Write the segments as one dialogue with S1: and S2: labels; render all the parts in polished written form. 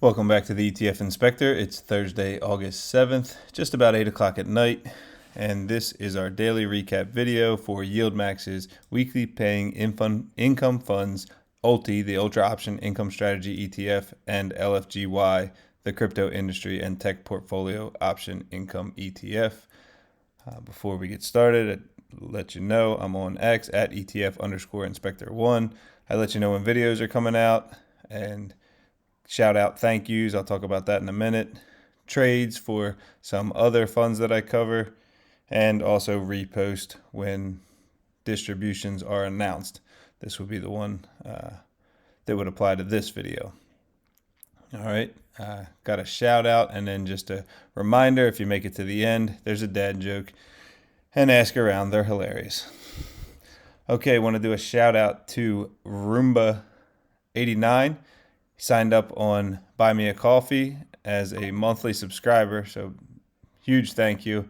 S1: Welcome back to the ETF Inspector. It's Thursday, August 7th, just about 8 o'clock at night, and this is our daily recap video for YieldMax's weekly paying income funds, ULTY, the Ultra Option Income Strategy ETF, and LFGY, the Crypto Industry and Tech Portfolio Option Income ETF. Before we get started, I'll let you know I'm on X at ETF_Inspector1. I let you know when videos are coming out, and shout out thank yous. I'll talk about that in a minute. Trades for some other funds that I cover, and also repost when distributions are announced. This would be the one that would apply to this video. All right, got a shout out, and then just a reminder, if you make it to the end, there's a dad joke and ask around. They're hilarious. Okay, want to do a shout out to Roomba89. Signed up on Buy Me a Coffee as a monthly subscriber, so huge thank you.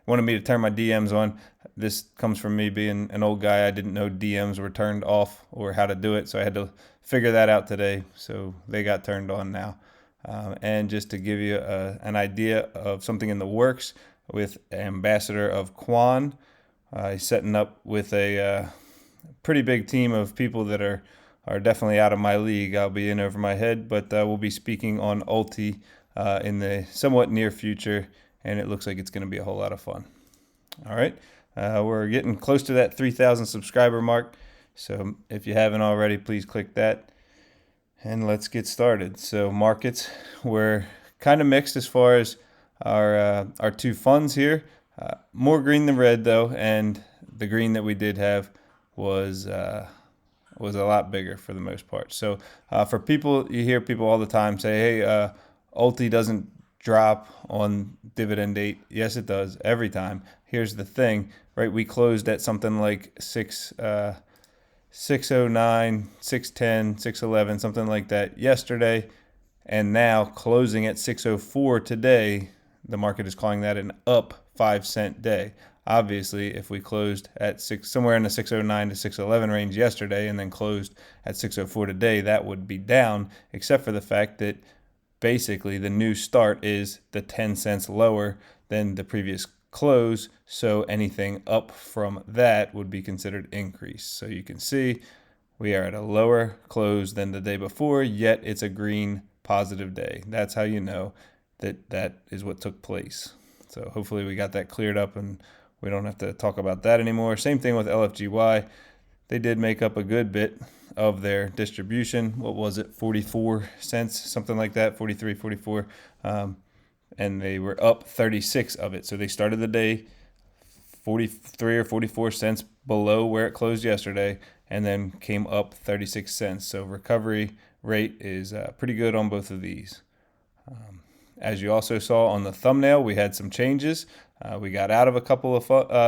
S1: Wanted me to turn my DMs on. This comes from me being an old guy. I didn't know DMs were turned off or how to do it, so I had to figure that out today, so they got turned on now. And just to give you an idea of something in the works with Ambassador of Quan, he's setting up with a pretty big team of people that are definitely out of my league. I'll be in over my head, but we'll be speaking on ULTY in the somewhat near future, and it looks like it's going to be a whole lot of fun. All right, we're getting close to that 3,000 subscriber mark, so if you haven't already, please click that, and let's get started. So markets were kind of mixed as far as our two funds here. More green than red, though, and the green that we did have was a lot bigger for the most part. So for people, you hear people all the time say, hey, ULTY doesn't drop on dividend date. Yes, it does every time. Here's the thing, right? We closed at something like 609, 610, 611, something like that yesterday. And now closing at 604 today, the market is calling that an up 5-cent day. Obviously, if we closed at somewhere in the 609 to 611 range yesterday and then closed at 604 today, that would be down, except for the fact that basically the new start is the 10 cents lower than the previous close. So anything up from that would be considered increase. So you can see we are at a lower close than the day before, yet it's a green positive day. That's how you know that is what took place. So hopefully we got that cleared up and we don't have to talk about that anymore. Same thing with LFGY. They did make up a good bit of their distribution. What was it? 44 cents, something like that, 43, 44. And they were up 36 of it. So they started the day 43 or 44 cents below where it closed yesterday and then came up 36 cents. So recovery rate is pretty good on both of these. As you also saw on the thumbnail, we had some changes. We got out of a couple of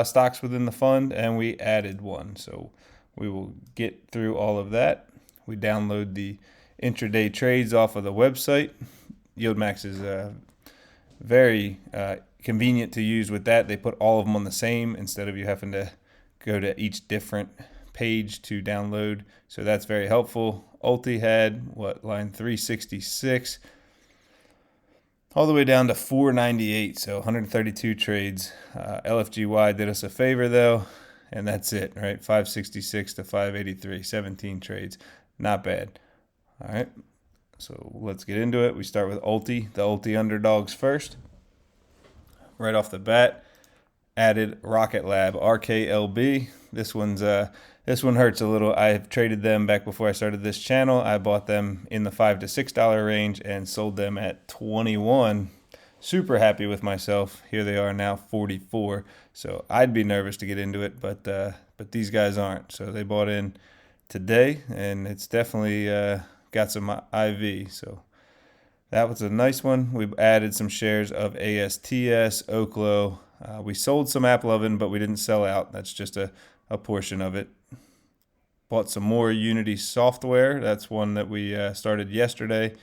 S1: stocks within the fund, and we added one. So we will get through all of that. We download the intraday trades off of the website. YieldMax is very convenient to use with that. They put all of them on the same instead of you having to go to each different page to download. So that's very helpful. ULTY had, line 366. All the way down to 498, so 132 trades. LFGY did us a favor, though, and that's it, right? 566 to 583, 17 trades. Not bad. All right, so let's get into it. We start with ULTY, the ULTY underdogs first. Right off the bat, added Rocket Lab, RKLB. This one hurts a little. I've traded them back before I started this channel. I bought them in the $5 to $6 range and sold them at 21. Super happy with myself. Here they are now, 44. So I'd be nervous to get into it, but these guys aren't. So they bought in today, and it's definitely got some IV. So that was a nice one. We've added some shares of ASTS, Oklo. We sold some AppLovin, but we didn't sell out. That's just a portion of it. Bought some more Unity software. That's one that we started yesterday.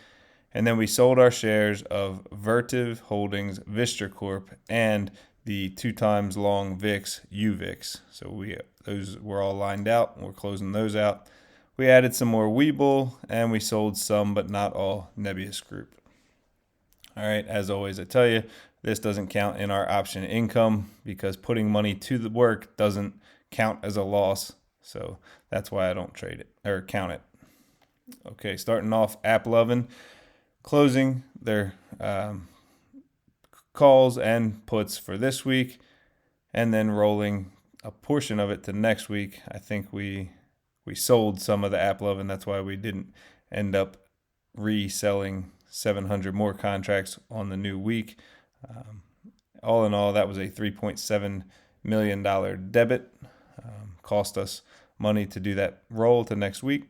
S1: And then we sold our shares of Vertiv Holdings, Vistra Corp, and the 2x long VIX, UVIX. So those were all lined out, and we're closing those out. We added some more Webull, and we sold some, but not all, Nebius Group. All right, as always, I tell you, this doesn't count in our option income because putting money to the work doesn't count as a loss. So that's why I don't trade it or count it. Okay, starting off, AppLovin closing their calls and puts for this week, and then rolling a portion of it to next week. I think we sold some of the AppLovin. That's why we didn't end up reselling 700 more contracts on the new week. All in all, that was a $3.7 million debit. Cost us money to do that roll to next week.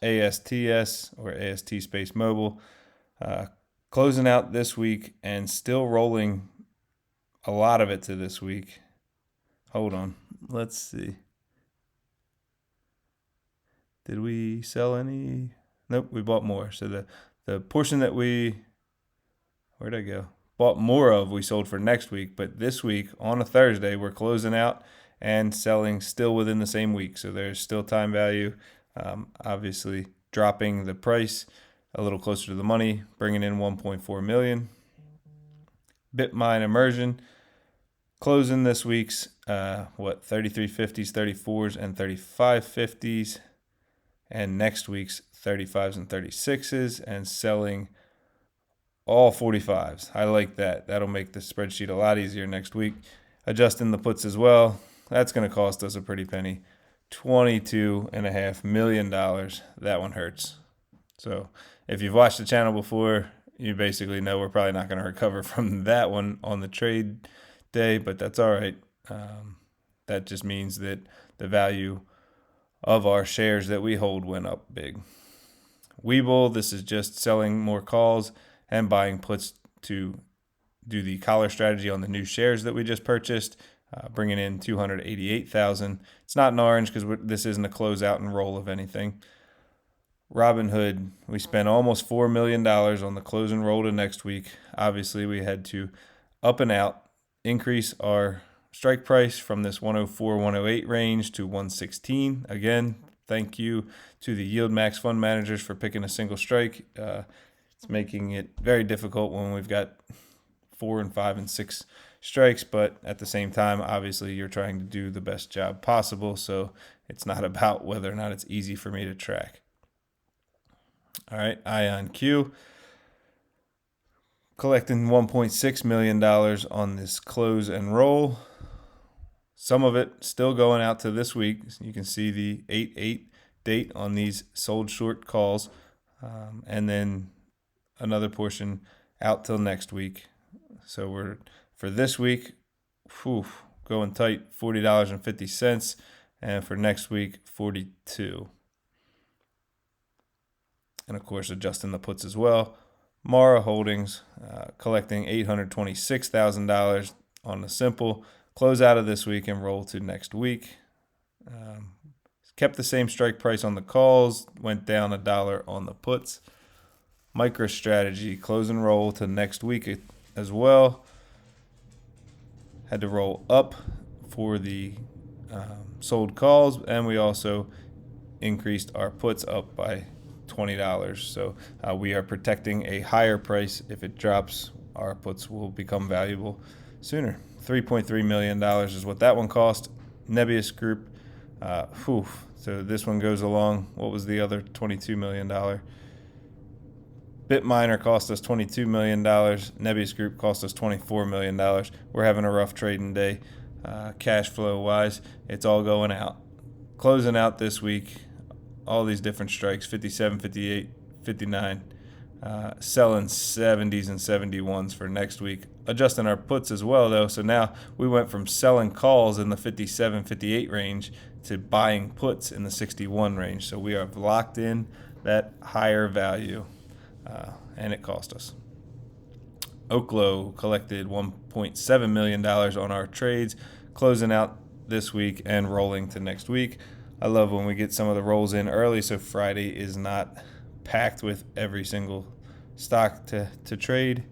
S1: ASTS, or AST Space Mobile, closing out this week and still rolling a lot of it to this week. Hold on, let's see. Did we sell any? Nope, we bought more. So the portion that where'd I go? Bought more of, we sold for next week. But this week, on a Thursday, we're closing out and selling still within the same week. So there's still time value. Obviously, dropping the price a little closer to the money, bringing in 1.4 million. Bitmine Immersion closing this week's 3350s, 34s, and 3550s, and next week's 35s and 36s, and selling all 45s. I like that. That'll make the spreadsheet a lot easier next week. Adjusting the puts as well. That's going to cost us a pretty penny. $22.5 million. That one hurts. So if you've watched the channel before, you basically know we're probably not going to recover from that one on the trade day, but that's all right. That just means that the value of our shares that we hold went up big. Webull, this is just selling more calls and buying puts to do the collar strategy on the new shares that we just purchased, bringing in $288,000. It's not an orange because this isn't a closeout and roll of anything. Robinhood, we spent almost $4 million on the close and roll to next week. Obviously, we had to up and out, increase our strike price from this 104, 108 range to 116. Again, thank you to the YieldMax fund managers for picking a single strike. It's making it very difficult when we've got 4 and 5 and 6 strikes, but at the same time, obviously, you're trying to do the best job possible, so it's not about whether or not it's easy for me to track. All right, IonQ collecting $1.6 million on this close and roll. Some of it still going out to this week. You can see the 8/8 date on these sold short calls, and then another portion out till next week. So we're for this week, going tight, $40.50, and for next week, $42. And of course, adjusting the puts as well. Mara Holdings collecting $826,000 on the simple. Close out of this week and roll to next week. Kept the same strike price on the calls, went down $1 on the puts. MicroStrategy, close and roll to next week as well. Had to roll up for the sold calls, and we also increased our puts up by $20. So we are protecting a higher price. If it drops, our puts will become valuable sooner. $3.3 million is what that one cost. Nebius Group, so this one goes along. What was the other $22 million? Bitminer cost us $22 million. Nebius Group cost us $24 million. We're having a rough trading day. Cash flow wise, it's all going out. Closing out this week, all these different strikes, 57, 58, 59. Selling 70s and 71s for next week. Adjusting our puts as well, though. So now we went from selling calls in the 57, 58 range to buying puts in the 61 range. So we have locked in that higher value, and it cost us. Oklo collected $1.7 million on our trades, closing out this week and rolling to next week. I love when we get some of the rolls in early, so Friday is not packed with every single stock to trade.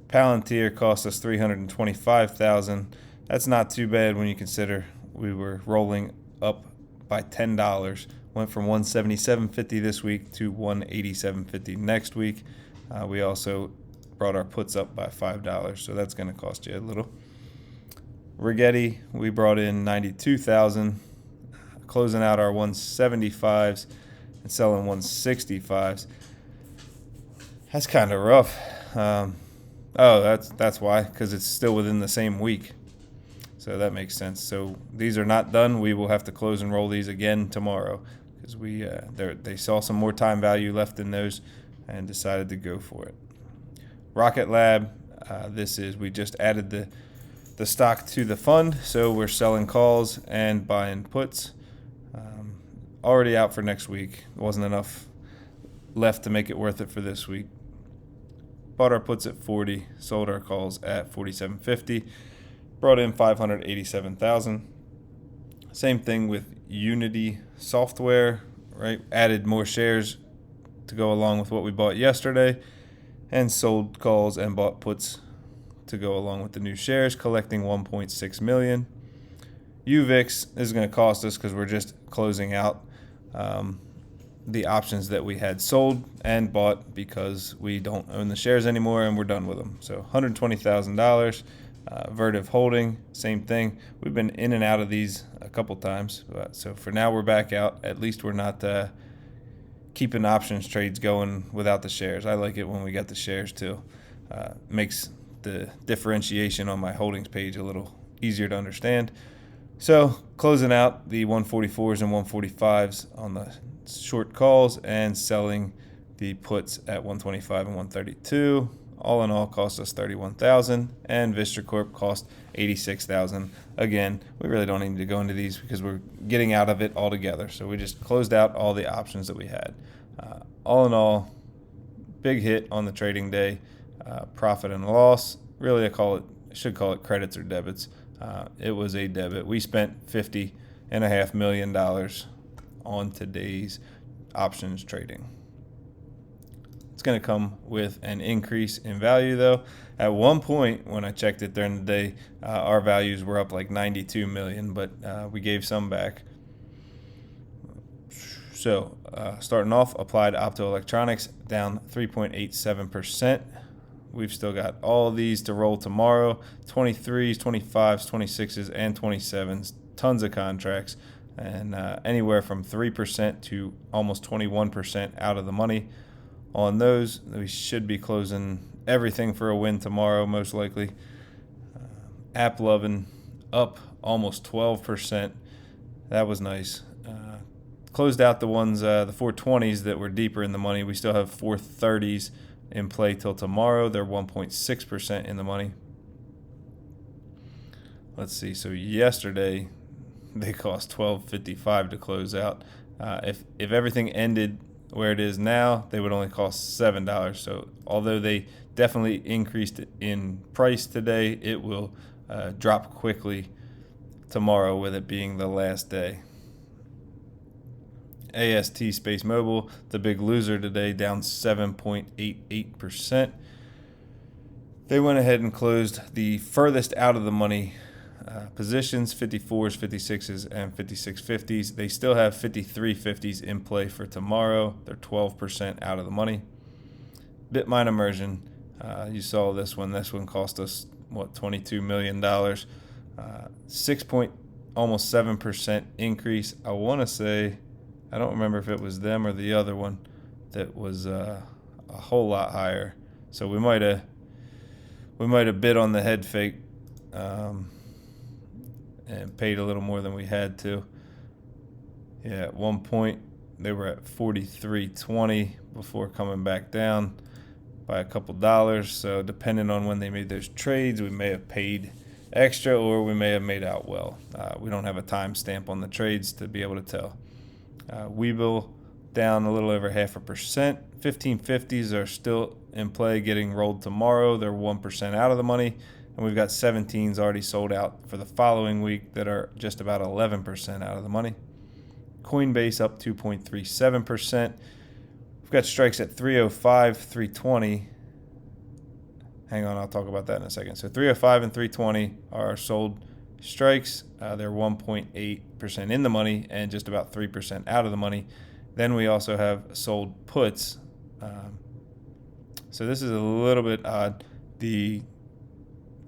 S1: Palantir cost us $325,000. That's not too bad when you consider we were rolling up by $10 Went from 177.50 this week to 187.50 next week. We also brought our puts up by $5, so that's going to cost you a little. Rigetti, we brought in 92,000, closing out our 175s and selling 165s. That's kind of rough. That's why, because it's still within the same week. So that makes sense. So these are not done. We will have to close and roll these again tomorrow because they saw some more time value left in those and decided to go for it. Rocket Lab, we just added the stock to the fund, so we're selling calls and buying puts. Already out for next week. Wasn't enough left to make it worth it for this week. Bought our puts at 40, sold our calls at 47.50. Brought in 587,000. Same thing with Unity Software, right? Added more shares to go along with what we bought yesterday, and sold calls and bought puts to go along with the new shares, collecting 1.6 million. UVIX is going to cost us because we're just closing out the options that we had sold and bought because we don't own the shares anymore and we're done with them. So $120,000. Vertiv Holding, same thing. We've been in and out of these a couple times, so for now we're back out. At least we're not keeping options trades going without the shares. I like it when we got the shares too. Makes the differentiation on my holdings page a little easier to understand. So closing out the 144s and 145s on the short calls and selling the puts at 125 and 132. All in all, cost us $31,000, and Vistra Corp cost $86,000. Again, we really don't need to go into these because we're getting out of it altogether. So we just closed out all the options that we had. All in all, big hit on the trading day. Profit and loss. Really, I should call it credits or debits. It was a debit. We spent $50.5 million on today's options trading. It's going to come with an increase in value, though. At one point, when I checked it during the day, our values were up like $92 million, but we gave some back. So, starting off, Applied Optoelectronics down 3.87%. We've still got all of these to roll tomorrow. 23s, 25s, 26s, and 27s. Tons of contracts, and anywhere from 3% to almost 21% out of the money. On those, we should be closing everything for a win tomorrow, most likely. AppLovin up almost 12%. That was nice. Closed out the ones, the 420s that were deeper in the money. We still have 430s in play till tomorrow. They're 1.6% in the money. Let's see. So yesterday, they cost $12.55 to close out. If everything ended where it is now, they would only cost $7. So although they definitely increased in price today, it will drop quickly tomorrow with it being the last day. AST Space Mobile, the big loser today, down 7.88%. They went ahead and closed the furthest out of the money positions, 54s, 56s, and 5650s. They still have 5350s in play for tomorrow. They're 12% out of the money. Bitmine Immersion, you saw this one. This one cost us, $22 million. Almost 7% increase. I want to say, I don't remember if it was them or the other one that was a whole lot higher. So we might have bid on the head fake and paid a little more than we had to. Yeah, at one point they were at 43.20 before coming back down by a couple dollars. So depending on when they made those trades, we may have paid extra or we may have made out well. We don't have a timestamp on the trades to be able to tell. Webull down a little over 0.5%. 1550s are still in play, getting rolled tomorrow. They're 1% out of the money. And we've got 17s already sold out for the following week that are just about 11% out of the money. Coinbase up 2.37%. We've got strikes at 305, 320. Hang on, I'll talk about that in a second. So 305 and 320 are sold strikes. They're 1.8% in the money and just about 3% out of the money. Then we also have sold puts. So this is a little bit odd. The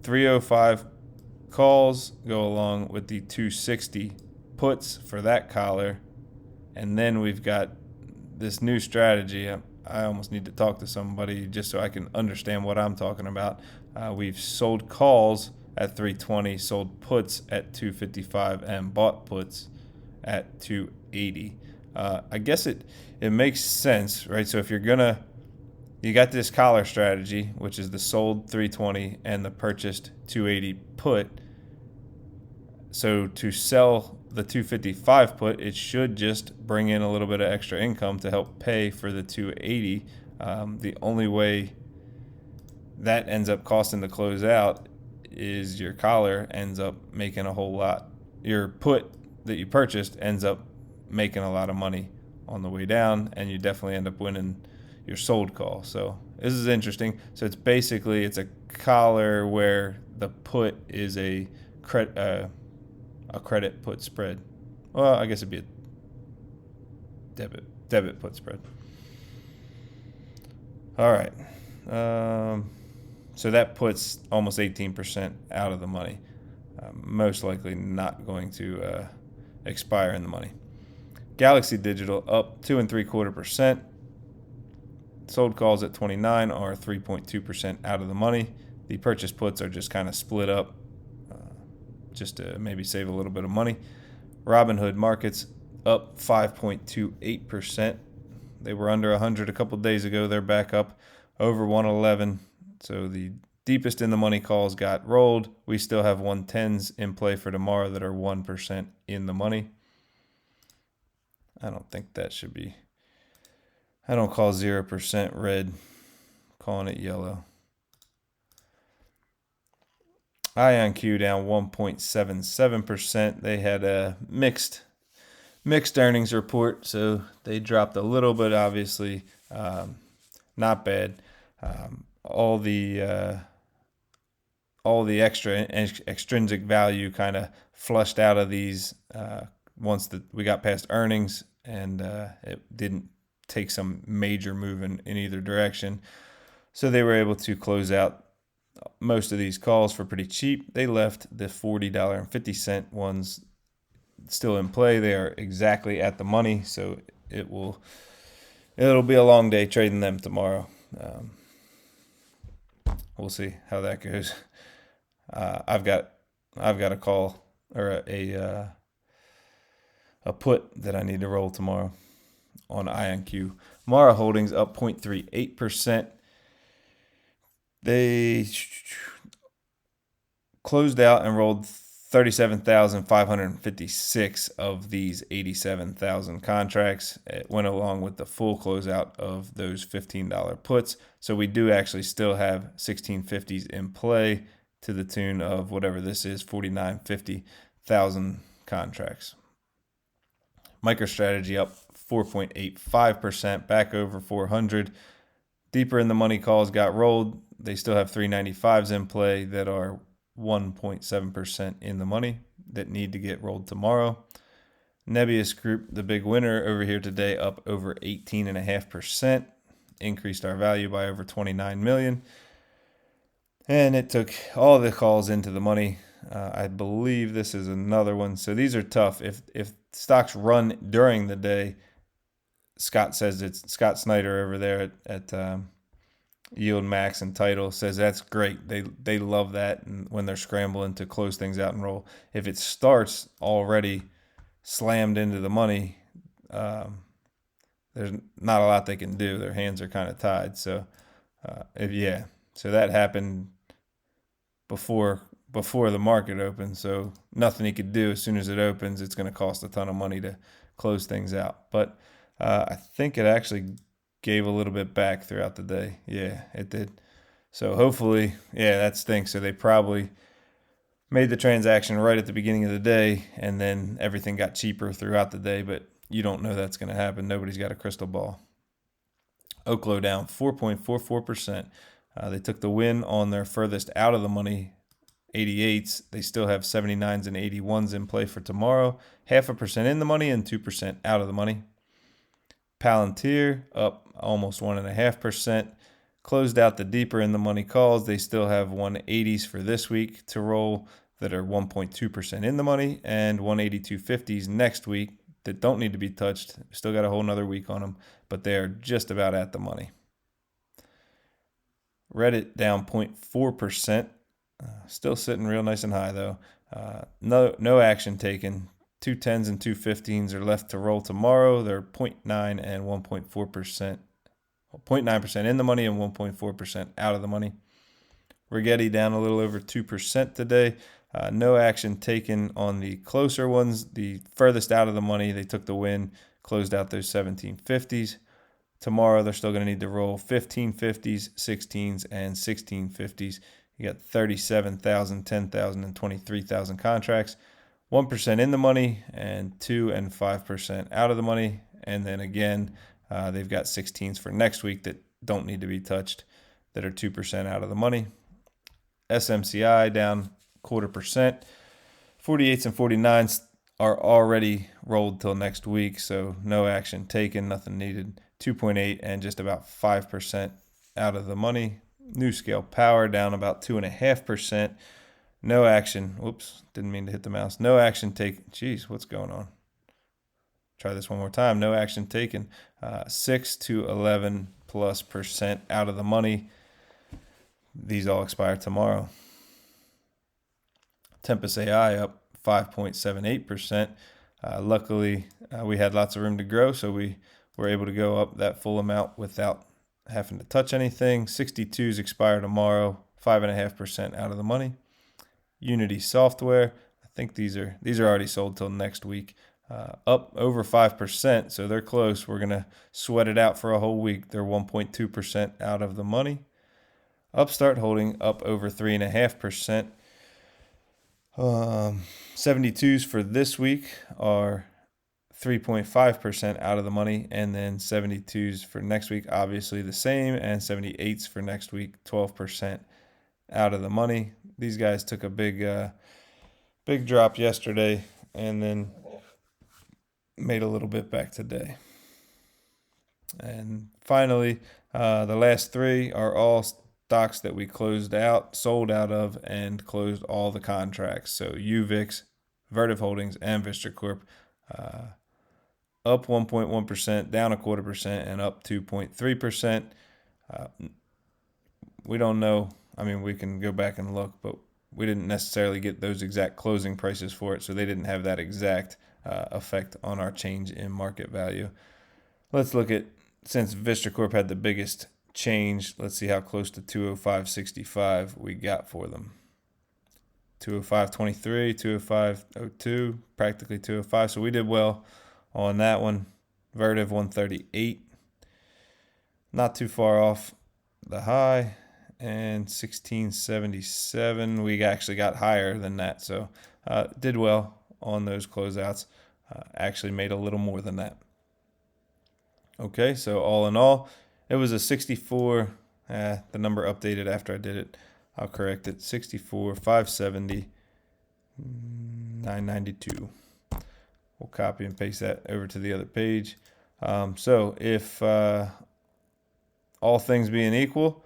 S1: 305 calls go along with the 260 puts for that collar. And then we've got this new strategy. I almost need to talk to somebody just so I can understand what I'm talking about. We've sold calls at 320, sold puts at 255, and bought puts at 280. I guess it makes sense, right? So if you got this collar strategy, which is the sold 320 and the purchased 280 put. So to sell the 255 put, it should just bring in a little bit of extra income to help pay for the 280. The only way that ends up costing to close out is your collar ends up making a whole lot. Your put that you purchased ends up making a lot of money on the way down, and you definitely end up winning your sold call. So this is interesting. So it's a collar where the put is a credit put spread. Well, I guess it'd be a debit put spread. All right. So that puts almost 18% out of the money. Most likely not going to expire in the money. Galaxy Digital up 2.75%. Sold calls at 29 are 3.2% out of the money. The purchase puts are just kind of split up just to maybe save a little bit of money. Robinhood Markets up 5.28%. They were under 100 a couple days ago. They're back up over 111. So the deepest in the money calls got rolled. We still have 110s in play for tomorrow that are 1% in the money. I don't think that should be. I don't call 0% red, calling it yellow. IonQ down 1.77%. They had a mixed earnings report, so they dropped a little bit. Obviously, not bad. All the extrinsic value kind of flushed out of these once we got past earnings, and it didn't take some major move in either direction. So they were able to close out most of these calls for pretty cheap. They left the $40.50 ones still in play. They are exactly at the money, so it'll be a long day trading them tomorrow. We'll see how that goes. I've got a call or a put that I need to roll tomorrow on IonQ. Mara Holdings up 0.38%. They closed out and rolled 37,556 of these 87,000 contracts. It went along with the full closeout of those $15 puts. So we do actually still have 1650s in play to the tune of whatever this is, 49,50,000 contracts. MicroStrategy up 4.85%, back over 400. Deeper in the money calls got rolled. They still have 395s in play that are 1.7% in the money that need to get rolled tomorrow. Nebius Group, the big winner over here today, up over 18.5%. Increased our value by over 29 million. And it took all the calls into the money. I believe this is another one. So these are tough. If stocks run during the day, Scott Snyder over there at YieldMax and Title says that's great. They love that, and when they're scrambling to close things out and roll. If it starts already slammed into the money, there's not a lot they can do. Their hands are kind of tied. So so that happened before the market opened. So nothing he could do. As soon as it opens, it's going to cost a ton of money to close things out. But I think it actually gave a little bit back throughout the day. Yeah, it did. So hopefully, that stinks. So they probably made the transaction right at the beginning of the day, and then everything got cheaper throughout the day. But you don't know that's going to happen. Nobody's got a crystal ball. Oklo down 4.44%. They took the win on their furthest out of the money 88s. They still have 79s and 81s in play for tomorrow. 0.5% in the money and 2% out of the money. Palantir up almost 1.5%. Closed out the deeper in the money calls. They still have 180s for this week to roll that are 1.2% in the money, and 182.50s next week that don't need to be touched. Still got a whole nother week on them, but they are just about at the money. Reddit down 0.4%. Still sitting real nice and high though. No action taken. 2 10s and 2 15s are left to roll tomorrow. They're 0.9 and 1.4%. 0.9% in the money and 1.4% out of the money. Rigetti down a little over 2% today. No action taken on the closer ones. The furthest out of the money, they took the win, closed out those 1750s. Tomorrow, they're still going to need to roll 1550s, 16s, and 1650s. You got 37,000, 10,000, and 23,000 contracts. 1% in the money and 2 and 5% out of the money. And then again, they've got 16s for next week that don't need to be touched, that are 2% out of the money. SMCI down 0.25%. 48s and 49s are already rolled till next week, so no action taken, nothing needed. 2.8 and just about 5% out of the money. New Scale Power down about 2.5%. No action. Whoops, didn't mean to hit the mouse. No action taken. Jeez, what's going on? Try this one more time. No action taken. 6 to 11+% out of the money. These all expire tomorrow. Tempest AI up 5.78%. Luckily, we had lots of room to grow, so we were able to go up that full amount without having to touch anything. 62s expire tomorrow, 5.5% out of the money. Unity Software, I think these are already sold till next week. Up over 5%, so they're close. We're gonna sweat it out for a whole week. They're 1.2% out of the money. Upstart Holding up over 3.5%. 72s for this week are 3.5% out of the money, and then 72s for next week, obviously the same, and 78s for next week, 12% out of the money. These guys took a big drop yesterday and then made a little bit back today. And finally, the last three are all stocks that we sold out of, and closed all the contracts. So UVIX, Vertiv Holdings, and Vistra Corp. Up 1.1%, down 0.25%, and up 2.3%. We don't know. I mean, we can go back and look, but we didn't necessarily get those exact closing prices for it, so they didn't have that exact effect on our change in market value. Let's look at, since Vistra Corp had the biggest change, let's see how close to 205.65 we got for them. 205.23, 205.02, practically 205. So we did well on that one. Vertiv 138, not too far off the high, and 1677. We actually got higher than that, so did well on those closeouts. Actually made a little more than that. Okay, so all in all, it was a 64. The number updated after I did it. I'll correct it. 64, 570, 992. We'll copy and paste that over to the other page. So if all things being equal,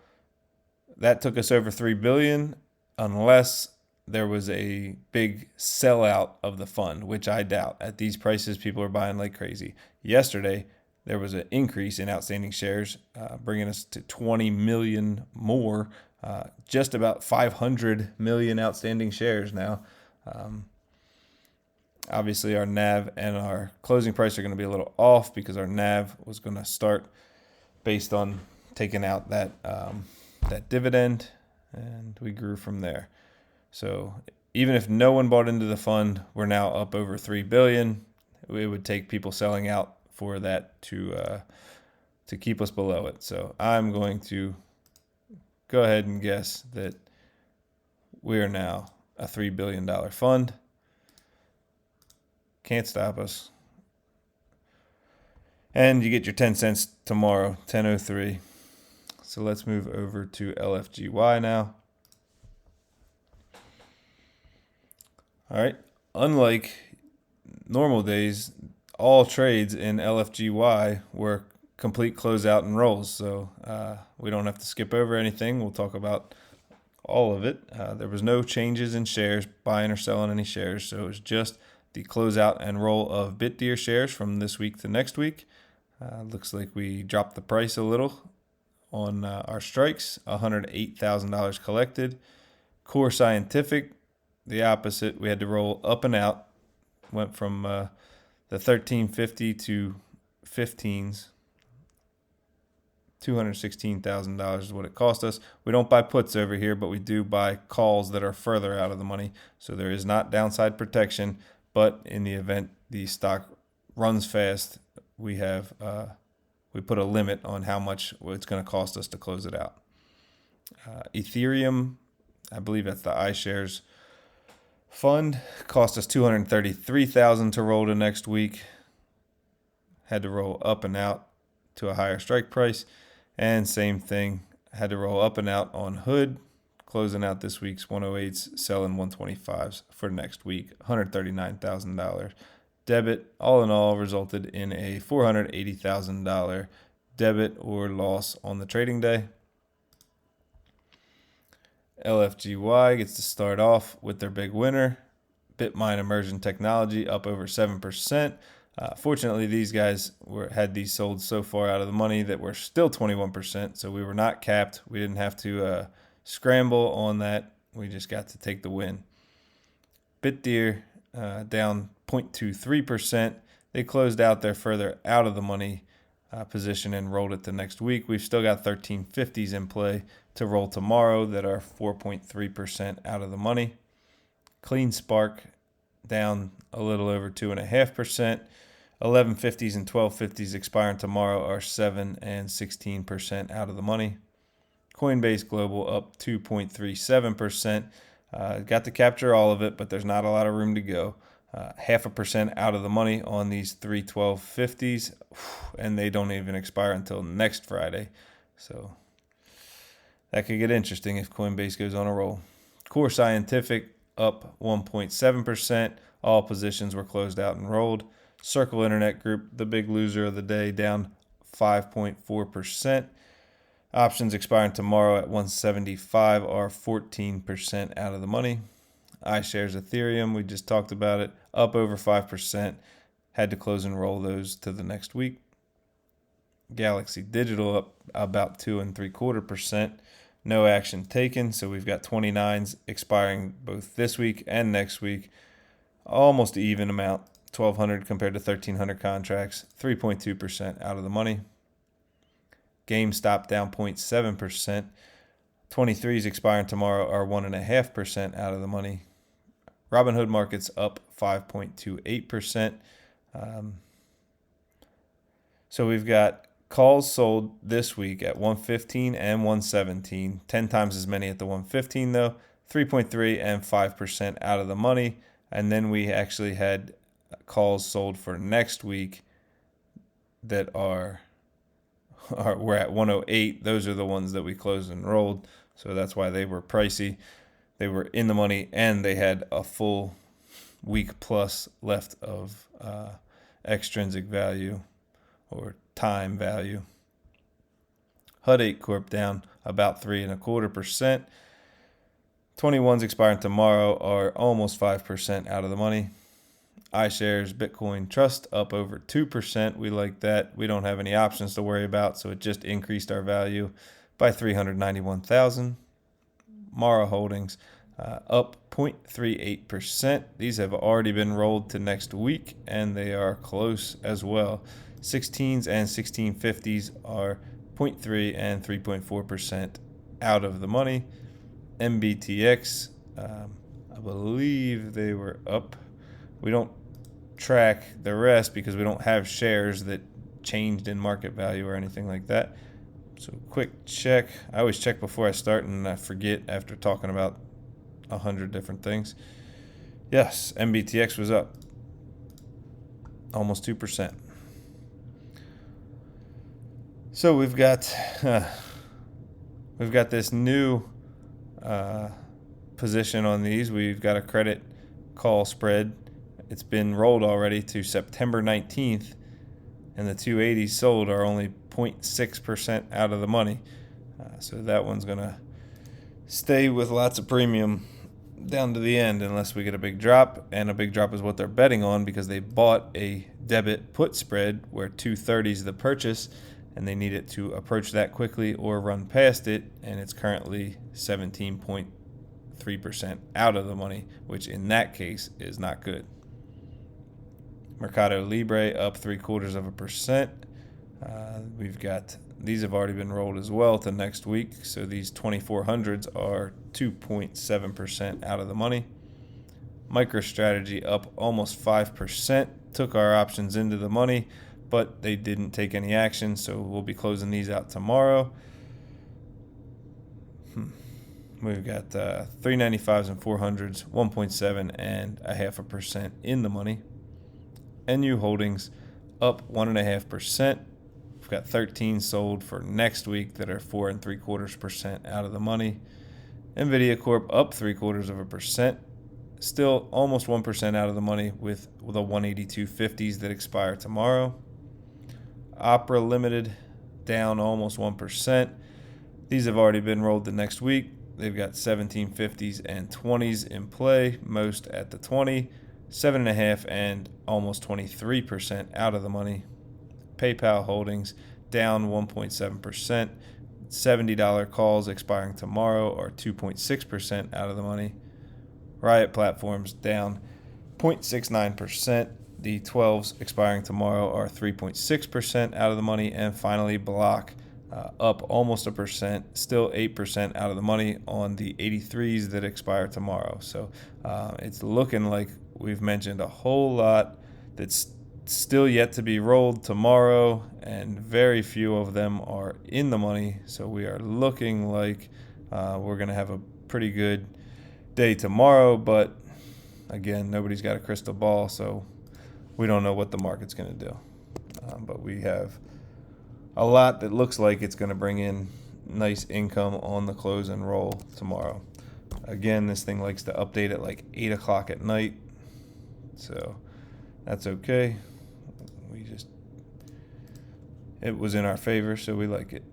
S1: that took us over 3 billion, unless there was a big sellout of the fund, which I doubt. At these prices, people are buying like crazy. Yesterday, there was an increase in outstanding shares, bringing us to 20 million more, just about 500 million outstanding shares now. Obviously, our NAV and our closing price are going to be a little off, because our NAV was going to start based on taking out that dividend, and we grew from there. So even if no one bought into the fund, we're now up over 3 billion. It would take people selling out for that to keep us below it. So I'm going to go ahead and guess that we are now a $3 billion fund. Can't stop us. And you get your 10 cents tomorrow, 10:03. So let's move over to LFGY now. All right. Unlike normal days, all trades in LFGY were complete closeout and rolls. So we don't have to skip over anything. We'll talk about all of it. There was no changes in shares, buying or selling any shares. So it was just the closeout and roll of BitDeer shares from this week to next week. Looks like we dropped the price a little on our strikes, $108,000 collected. Core Scientific, the opposite. We had to roll up and out. Went from the 1350 to 15s. $216,000 is what it cost us. We don't buy puts over here, but we do buy calls that are further out of the money. So there is not downside protection, but in the event the stock runs fast, we put a limit on how much it's going to cost us to close it out. Ethereum, I believe that's the iShares fund, cost us $233,000 to roll to next week. Had to roll up and out to a higher strike price. And same thing, had to roll up and out on Hood, closing out this week's 108s, selling 125s for next week, $139,000 debit. All in all, resulted in a $480,000 debit or loss on the trading day. LFGY gets to start off with their big winner, Bitmine Immersion Technology, up over 7%. Fortunately, these guys had these sold so far out of the money that we're still 21%, so we were not capped. We didn't have to scramble on that. We just got to take the win. BitDeer down 0.23%. They closed out their further out of the money position and rolled it to next week. We've still got 1350s in play to roll tomorrow that are 4.3% out of the money. Clean Spark down a little over 2.5%. 1150s and 1250s expiring tomorrow are 7 and 16% out of the money. Coinbase Global up 2.37%. Got to capture all of it, but there's not a lot of room to go. 0.5% out of the money on these 3 1250s, and they don't even expire until next Friday. So that could get interesting if Coinbase goes on a roll. Core Scientific up 1.7%. All positions were closed out and rolled. Circle Internet Group, the big loser of the day, down 5.4%. Options expiring tomorrow at 175 are 14% out of the money. iShares Ethereum, we just talked about it, up over 5%. Had to close and roll those to the next week. Galaxy Digital up about 2.75%. No action taken, so we've got 29s expiring both this week and next week. Almost even amount, 1,200 compared to 1,300 contracts, 3.2% out of the money. GameStop down 0.7%. 23s expiring tomorrow are 1.5% out of the money. Robinhood Markets up 5.28%. So we've got calls sold this week at 115 and 117, 10 times as many at the 115 though, 3.3 and 5% out of the money. And then we actually had calls sold for next week that we're at 108. Those are the ones that we closed and rolled. So that's why they were pricey. They were in the money and they had a full week plus left of extrinsic value or time value. HUD 8 Corp down about 3.25%. 21s expiring tomorrow are almost 5% out of the money. iShares Bitcoin Trust up over 2%. We like that. We don't have any options to worry about, so it just increased our value by $391,000. Mara Holdings up 0.38%. These have already been rolled to next week, and they are close as well. 16s and 1650s are 0.3 and 3.4% out of the money. MBTX, I believe they were up. We don't track the rest because we don't have shares that changed in market value or anything like that. So quick check. I always check before I start and I forget after talking about 100 different things. Yes, MBTX was up almost 2%. So we've got this new position on these. We've got a credit call spread. It's been rolled already to September 19th, and the 280s sold are only 0.6% out of the money. So that one's going to stay with lots of premium down to the end unless we get a big drop, and a big drop is what they're betting on because they bought a debit put spread where 230 is the purchase, and they need it to approach that quickly or run past it, and it's currently 17.3% out of the money, which in that case is not good. Mercado Libre up 0.75%. We've got, these have already been rolled as well to next week, so these 2400s are 2.7% out of the money. MicroStrategy up almost 5%, took our options into the money, but they didn't take any action, so we'll be closing these out tomorrow. We've got 395s and 400s, 1.7 and 0.5% in the money. NU Holdings up 1.5%. We've got 13 sold for next week that are 4.75% out of the money. Nvidia Corp up 0.75%. Still almost 1% out of the money with the 182.50s that expire tomorrow. Opera Limited down almost 1%. These have already been rolled the next week. They've got 17.50s and 20s in play, most at the 20, 7.5 and almost 23% out of the money. PayPal Holdings down 1.7%. $70 calls expiring tomorrow are 2.6% out of the money. Riot Platforms down 0.69%. The 12s expiring tomorrow are 3.6% out of the money. And finally, Block up almost 1%, still 8% out of the money on the 83s that expire tomorrow. So it's looking like we've mentioned a whole lot that's still yet to be rolled tomorrow, and very few of them are in the money. So we are looking like we're going to have a pretty good day tomorrow, but again, nobody's got a crystal ball, so we don't know what the market's going to do. But we have a lot that looks like it's going to bring in nice income on the close and roll tomorrow. Again, this thing likes to update at like 8 o'clock at night, so that's okay. It was in our favor, so we like it.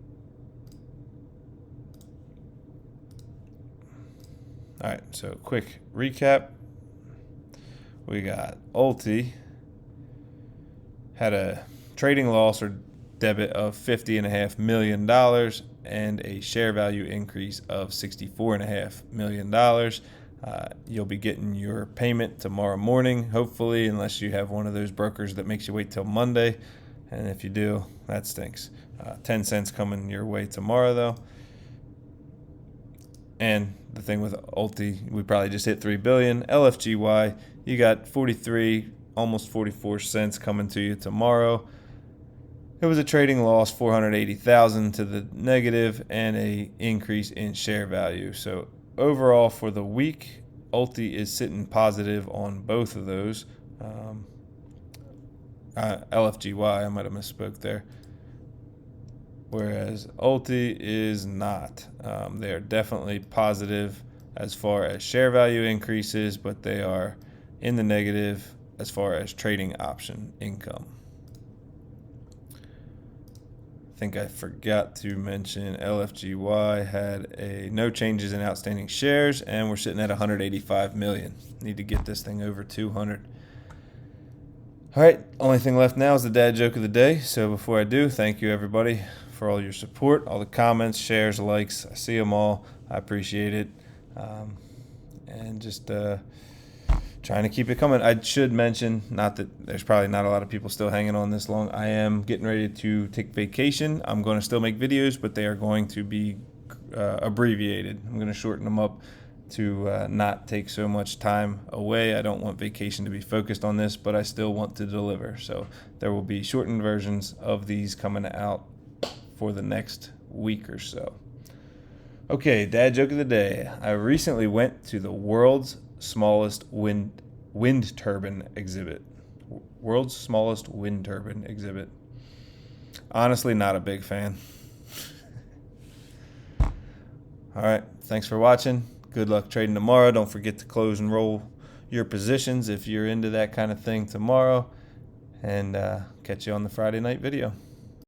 S1: All right, so quick recap. We got ULTY had a trading loss or debit of $50.5 million and a share value increase of $64.5 million. You'll be getting your payment tomorrow morning, hopefully, unless you have one of those brokers that makes you wait till Monday. And if you do, that stinks. 10 cents coming your way tomorrow, though. And the thing with ULTY, we probably just hit 3 billion. LFGY, you got 43, almost 44 cents coming to you tomorrow. It was a trading loss, 480,000 to the negative, and a increase in share value. So overall for the week, ULTY is sitting positive on both of those. LFGY, I might have misspoke there. Whereas ULTY is not. They are definitely positive as far as share value increases, but they are in the negative as far as trading option income. I think I forgot to mention LFGY had no changes in outstanding shares, and we're sitting at 185 million. Need to get this thing over 200. All right, only thing left now is the dad joke of the day. So before I do, thank you everybody for all your support, all the comments, shares, likes. I see them all. I appreciate it. And just trying to keep it coming. I should mention, not that there's probably not a lot of people still hanging on this long. I am getting ready to take vacation. I'm going to still make videos, but they are going to be abbreviated. I'm going to shorten them up to not take so much time away. I don't want vacation to be focused on this, but I still want to deliver. So there will be shortened versions of these coming out for the next week or so. Okay, dad joke of the day. I recently went to the world's smallest wind turbine exhibit. World's smallest wind turbine exhibit. Honestly, not a big fan. All right, thanks for watching. Good luck trading tomorrow. Don't forget to close and roll your positions if you're into that kind of thing tomorrow, and catch you on the Friday night video.